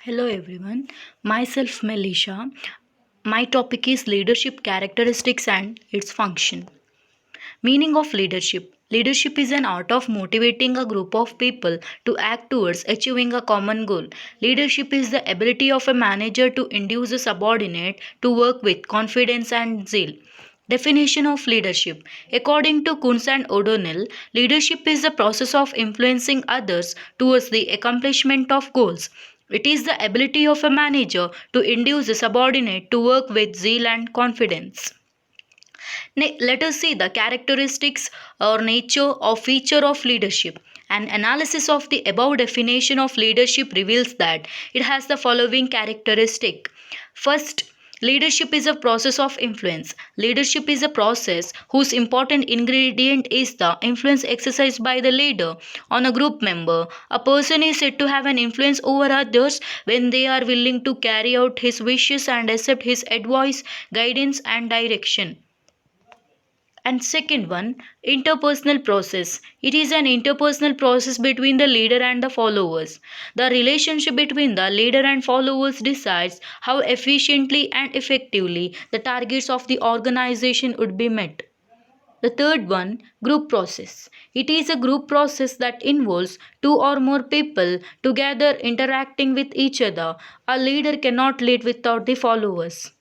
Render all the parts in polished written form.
Hello everyone, myself Melisha. My topic is leadership characteristics and its function. Meaning of leadership. Leadership is an art of motivating a group of people to act towards achieving a common goal. Leadership is the ability of a manager to induce a subordinate to work with confidence and zeal. Definition of leadership. According to Kunz and O'Donnell, leadership is the process of influencing others towards the accomplishment of goals. It is the ability of a manager to induce a subordinate to work with zeal and confidence. Let us see the characteristics or nature or feature of leadership. An analysis of the above definition of leadership reveals that it has the following characteristic. First, leadership is a process of influence. Leadership is a process whose important ingredient is the influence exercised by the leader on a group member. A person is said to have an influence over others when they are willing to carry out his wishes and accept his advice, guidance, and direction. And second one, interpersonal process. It is an interpersonal process between the leader and the followers. The relationship between the leader and followers decides how efficiently and effectively the targets of the organization would be met. The third one, group process. It is a group process that involves two or more people together interacting with each other. A leader cannot lead without the followers.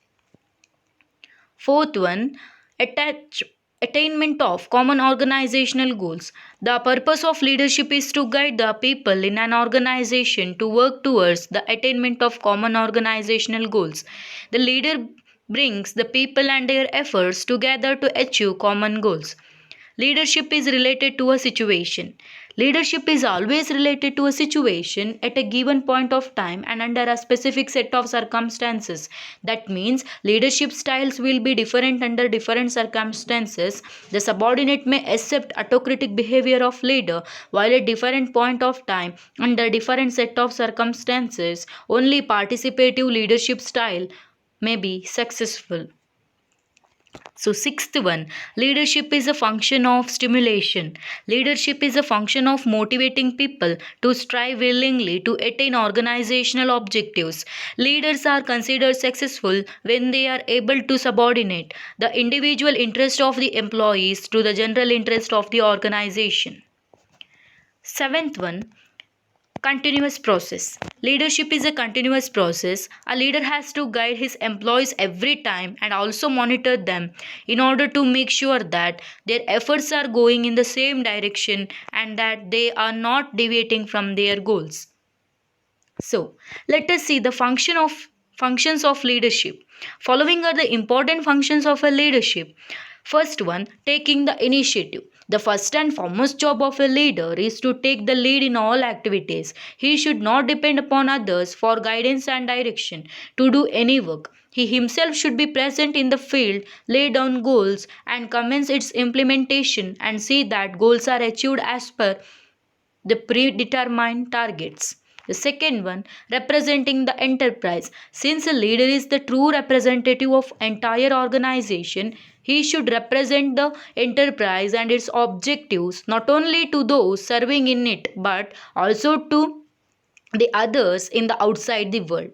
Fourth one, attach attainment of common organizational goals. The purpose of leadership is to guide the people in an organization to work towards the attainment of common organizational goals. The leader brings the people and their efforts together to achieve common goals. Leadership is related to a situation. Leadership is always related to a situation at a given point of time and under a specific set of circumstances. That means leadership styles will be different under different circumstances. The subordinate may accept autocratic behavior of leader while at different point of time under different set of circumstances only participative leadership style may be successful. So, sixth one, leadership is a function of stimulation. Leadership is a function of motivating people to strive willingly to attain organizational objectives. Leaders are considered successful when they are able to subordinate the individual interest of the employees to the general interest of the organization. Seventh one, continuous process. Leadership is a continuous process. A leader has to guide his employees every time and also monitor them in order to make sure that their efforts are going in the same direction and that they are not deviating from their goals. So, let us see the functions of leadership. Following are the important functions of a leadership. First one, taking the initiative. The first and foremost job of a leader is to take the lead in all activities. He should not depend upon others for guidance and direction to do any work. He himself should be present in the field, lay down goals, and commence its implementation and see that goals are achieved as per the predetermined targets. The second one, representing the enterprise. Since a leader is the true representative of entire organization, he should represent the enterprise and its objectives not only to those serving in it but also to the others in the outside the world.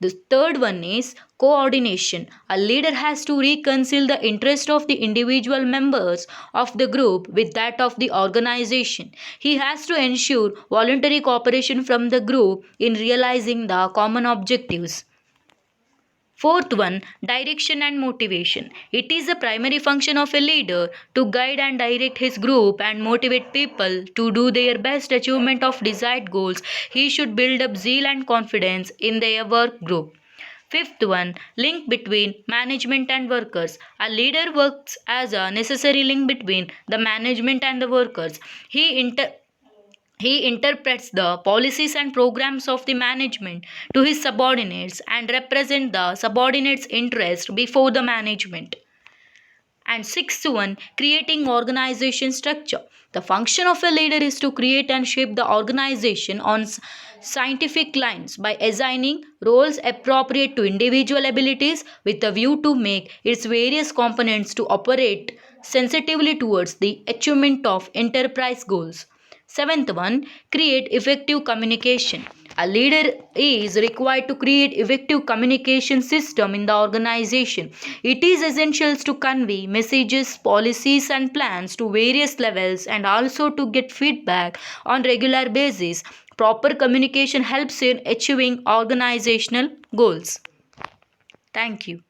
The third one is coordination. A leader has to reconcile the interest of the individual members of the group with that of the organization. He has to ensure voluntary cooperation from the group in realizing the common objectives. Fourth one, direction and motivation. It is the primary function of a leader to guide and direct his group and motivate people to do their best achievement of desired goals. He should build up zeal and confidence in their work group. Fifth one, link between management and workers. A leader works as a necessary link between the management and the workers. He interprets the policies and programs of the management to his subordinates and represent the subordinates' interest before the management. And sixth one, creating organization structure. The function of a leader is to create and shape the organization on scientific lines by assigning roles appropriate to individual abilities with a view to make its various components to operate sensitively towards the achievement of enterprise goals. Seventh one, create effective communication. A leader is required to create effective communication system in the organization. It is essential to convey messages, policies and plans to various levels and also to get feedback on regular basis. Proper communication helps in achieving organizational goals. Thank you.